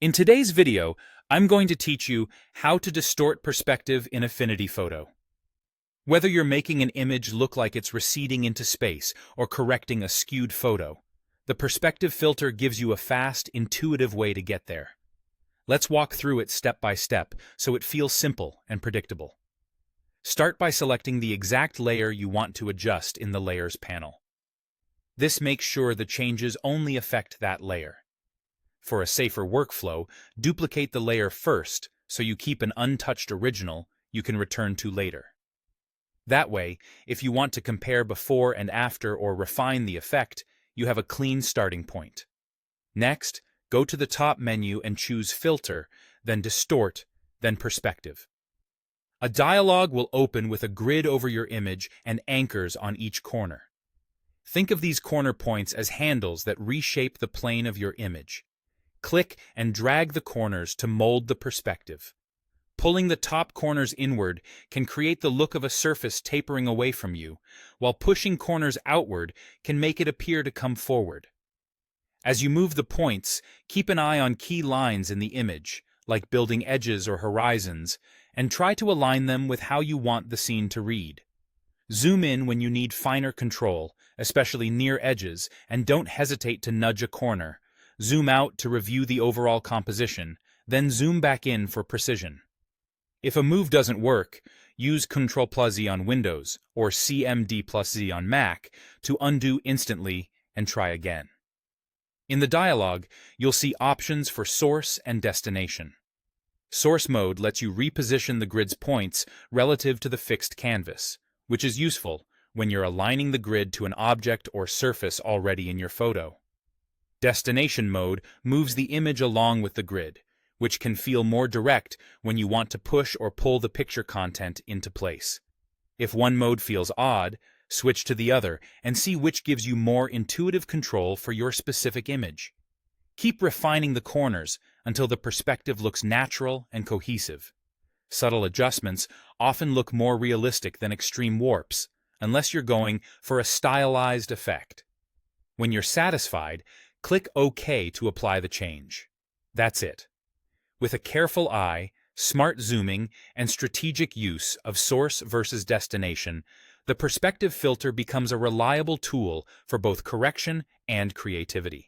In today's video, I'm going to teach you how to distort perspective in Affinity Photo. Whether you're making an image look like it's receding into space or correcting a skewed photo, the perspective filter gives you a fast, intuitive way to get there. Let's walk through it step by step so it feels simple and predictable. Start by selecting the exact layer you want to adjust in the Layers panel. This makes sure the changes only affect that layer. For a safer workflow, duplicate the layer first so you keep an untouched original you can return to later. That way, if you want to compare before and after or refine the effect, you have a clean starting point. Next, go to the top menu and choose Filter, then Distort, then Perspective. A dialog will open with a grid over your image and anchors on each corner. Think of these corner points as handles that reshape the plane of your image. Click and drag the corners to mold the perspective. Pulling the top corners inward can create the look of a surface tapering away from you, while pushing corners outward can make it appear to come forward. As you move the points, keep an eye on key lines in the image, like building edges or horizons, and try to align them with how you want the scene to read. Zoom in when you need finer control, especially near edges, and don't hesitate to nudge a corner. Zoom out to review the overall composition, then zoom back in for precision. If a move doesn't work, use Ctrl+Z on Windows or CMD+Z on Mac to undo instantly and try again. In the dialog, you'll see options for source and destination. Source mode lets you reposition the grid's points relative to the fixed canvas, which is useful when you're aligning the grid to an object or surface already in your photo. Destination mode moves the image along with the grid, which can feel more direct when you want to push or pull the picture content into place. If one mode feels odd, switch to the other and see which gives you more intuitive control for your specific image. Keep refining the corners until the perspective looks natural and cohesive. Subtle adjustments often look more realistic than extreme warps, unless you're going for a stylized effect. When you're satisfied, click OK to apply the change. That's it. With a careful eye, smart zooming, and strategic use of source versus destination, the perspective filter becomes a reliable tool for both correction and creativity.